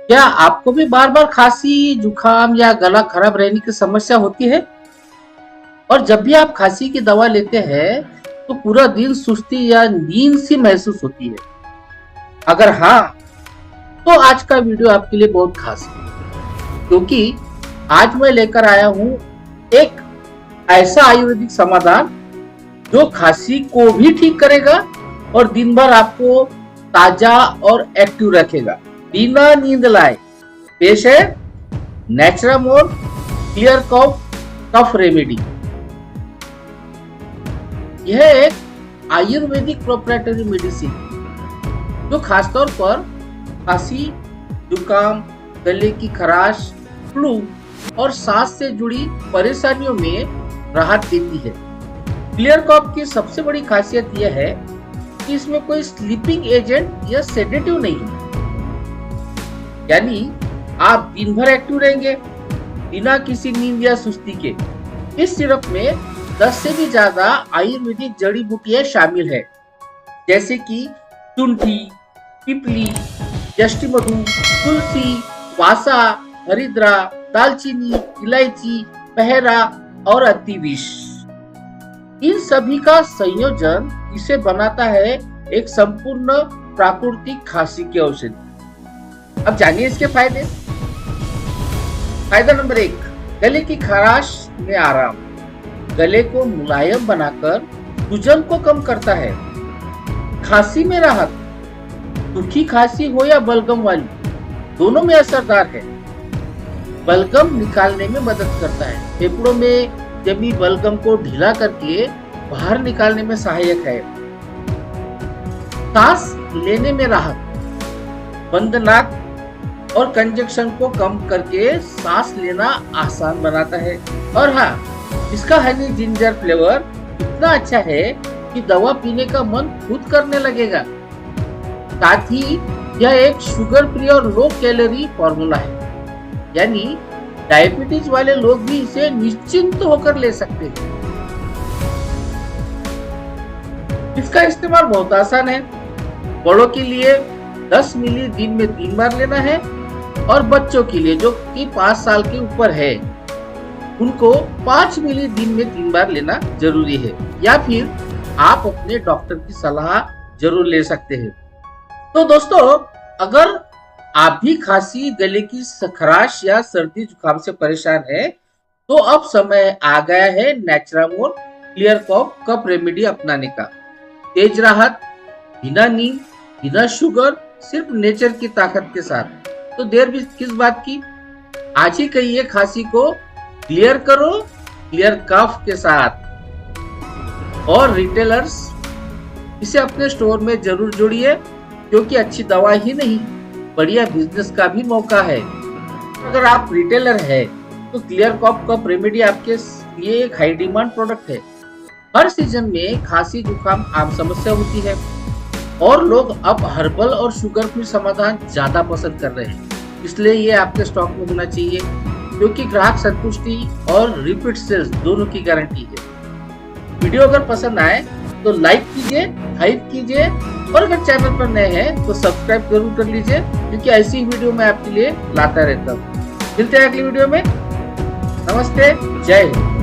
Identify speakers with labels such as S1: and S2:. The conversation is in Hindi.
S1: क्या आपको भी बार बार खांसी, जुकाम या गला खराब रहने की समस्या होती है? और जब भी आप खांसी की दवा लेते हैं, तो पूरा दिन सुस्ती या नींद सी महसूस होती है? अगर हाँ, तो आज का वीडियो आपके लिए बहुत खास है, क्योंकि आज मैं लेकर आया हूँ एक ऐसा आयुर्वेदिक समाधान जो खांसी को भी ठीक करेगा और दिन भर आपको ताजा और एक्टिव रखेगा बिना नींद लाए। पेश है नेचुरामोर क्लियर कफ रेमेडी। यह एक आयुर्वेदिक प्रोप्राइटरी मेडिसिन जो खासतौर पर खांसी, जुकाम, गले की खराश, फ्लू और सांस से जुड़ी परेशानियों में राहत देती है। क्लियर कफ की सबसे बड़ी खासियत यह है कि इसमें कोई स्लीपिंग एजेंट या सेडेटिव नहीं है, यानी आप दिन भर एक्टिव रहेंगे बिना किसी नींद या सुस्ती के। इस सिरप में 10 से भी ज्यादा आयुर्वेदिक जड़ी बूटियां शामिल है, जैसे कि तुलसी, पिपली, जष्टिमधु, तुलसी, वासा, हरिद्रा, दालचीनी, इलायची, बहरा और अतिविश। इन सभी का संयोजन इसे बनाता है एक संपूर्ण प्राकृतिक खांसी की औषधि। अब जानिए इसके फायदे। फायदा नंबर 1, गले की खराश में आराम। गले को मुलायम बनाकर सूजन को कम करता है। खांसी में राहत। सूखी खांसी हो या बलगम वाली, दोनों में असरदार है। बलगम निकालने में मदद करता है। फेफड़ों में जमी बलगम को ढीला करके बाहर निकालने में सहायक है। सांस लेने में राहत। बंद नाक और कंजक्शन को कम करके सांस लेना आसान बनाता है। और हाँ, इसका हनी जिंजर फ्लेवर इतना अच्छा है कि दवा पीने का मन खुद करने लगेगा। साथ ही यह एक शुगर फ्री और लो कैलोरी फॉर्मूला है, यानी डायबिटीज वाले लोग भी इसे निश्चिंत होकर ले सकते हैं। इसका इस्तेमाल बहुत आसान है। बड़ों के लिए 10 मिली दिन में 3 बार लेना है और बच्चों के लिए जो कि 5 साल के ऊपर है, उनको 5 मिली दिन में 3 बार लेना जरूरी है, या फिर आप अपने डॉक्टर की सलाह जरूर ले सकते हैं। तो दोस्तों, अगर आप भी खांसी, गले की खराश या सर्दी जुकाम से परेशान है, तो अब समय आ गया है नेचुरामोर क्लियर कफ रेमेडी अपनाने का। तेज राहत, बिना नींद, बिना शुगर, सिर्फ नेचर की ताकत के साथ। तो देर भी किस बात की, आज ही कहिए खांसी को क्लियर करो क्लियर कफ के साथ। और रिटेलर्स, इसे अपने स्टोर में जरूर जोड़िए, क्योंकि अच्छी दवा ही नहीं, बढ़िया बिजनेस का भी मौका है। अगर आप रिटेलर है तो क्लियर कफ रेमेडी आपके लिए एक हाई डिमांड प्रोडक्ट है। हर सीजन में खांसी जुकाम आम समस्या होती है और लोग अब हर्बल और शुगर फ्री समाधान ज्यादा पसंद कर रहे हैं, इसलिए ये आपके स्टॉक में होना चाहिए, क्योंकि ग्राहक संतुष्टि और रिपीट सेल्स दोनों की गारंटी है। वीडियो अगर पसंद आए तो लाइक कीजिए, हाइप कीजिए, और अगर चैनल पर नए हैं तो सब्सक्राइब जरूर कर लीजिए, क्योंकि ऐसी ही वीडियो मैं आपके लिए लाता रहता हूँ। मिलते हैं अगली वीडियो में। नमस्ते, जय हिंद।